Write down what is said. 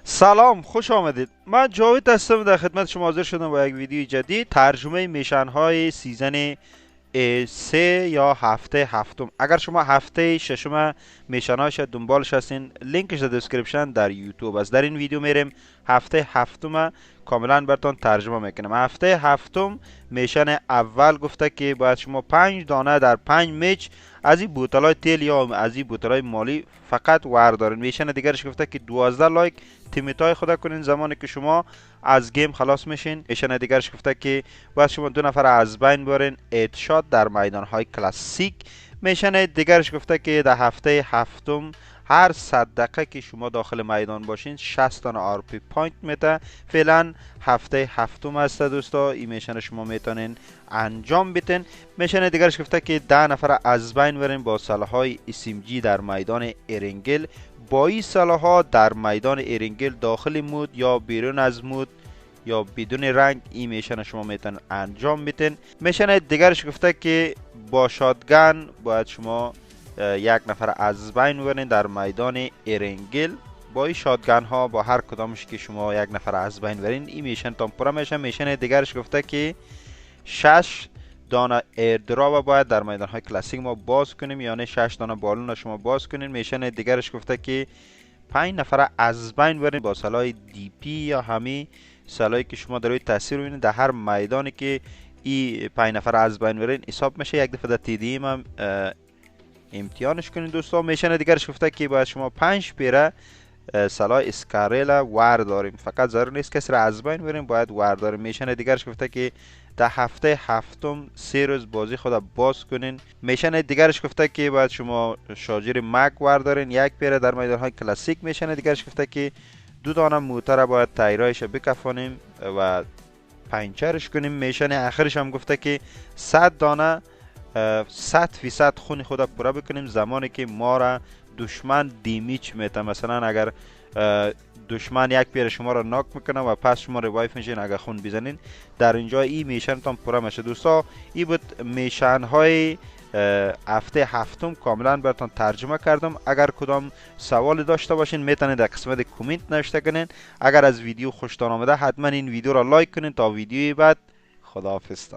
سلام، خوش آمدید. من جاوید هستم، در خدمت شما حاضر شدم با یک ویدیو جدید. ترجمه میشن های سیزن 3 یا هفته هفتم. اگر شما هفته ششم میشن هایش دنبالش هستین، لینکش در دسکریپشن در یوتیوب است. در این ویدیو میریم هفته هفتم کاملا براتون ترجمه میکنم. هفته هفتم میشن اول گفته که باید شما 5 دانه در 5 میچ از این بوتلای تیل یا از این بوتلای مالی فقط وردارین. میشن دیگرش گفته که 12 لایک تیمیت های خدا کنین زمانی که شما از گیم خلاص میشین. میشن دیگرش گفته که باید شما 2 نفر از بین برین ادشات در میدان های کلاسیک. میشن دیگرش گفته که در هفته هفتم هر 100 دقیقه که شما داخل میدان باشین 60 تا آر پی پوینت میده. فعلا هفته هفتم است دوستا، این میشن شما میتونین انجام بدین. میشن دیگرش گفته که 10 نفر از بین برین با سلاح‌های SMG در میدان ارنگل. با این سلاح‌ها در میدان ارنگل داخل مود یا بیرون از مود یا بدون رنگ این میشن شما میتونین انجام بدین. میشن دیگرش گفته که با شاتگن باید شما 1 نفر از بین برین در میدان ارنگل. با این شاتگن ها با هر کدامش که شما 1 نفر از بین برین این میشن تام پورا میشن. میشن دیگرش گفته که 6 دانه ایردراپ باید در میدان های کلاسیک ما باز کنیم، یعنی 6 دانه بالون شما باز کنین. میشن دیگرش گفته که 5 نفر از بین برین با سلاح دی پی یا همین سلاحی که شما در روی تاثیر ببینید در هر میدانی که این 5 نفر از بین برین حساب میشه. یک دفعه در تی دی هم امتحانش کنین دوستان. میشن دیگرش گفته که باید شما 5 پیره سلاح اسکاریلا ورداریم، فقط ضرور نیست کسی را از بین بریم، باید ورداریم. میشن دیگرش گفته که در هفته هفتم 3 روز بازی خود باز کنین. میشن دیگرش گفته که باید شما شارژر مک وردارین 1 پیره در میدان های کلاسیک. میشن دیگرش گفته که 2 دانه موتر باید تایرایش بکفانیم و پنچرش کنیم. میشن آخرش هم گفته که 100 دانه 100% خون خود پورا بکنیم زمانی که ما را دشمن دیمیچ میته. مثلا اگر دشمن 1 پیر شما را ناک میکنه و پس شما ریوایف میشین اگر خون بزنین در اینجا این میشن تام پورا میشه. دوستا این بود میشن های هفته هفتم، کاملا براتون ترجمه کردم. اگر کدام سوال داشته باشین میتونید در قسمت کامنت نوشته کنین. اگر از ویدیو خوشتان آمده حتما این ویدیو را لایک کنین. تا ویدیوی بعد، خداحافظ.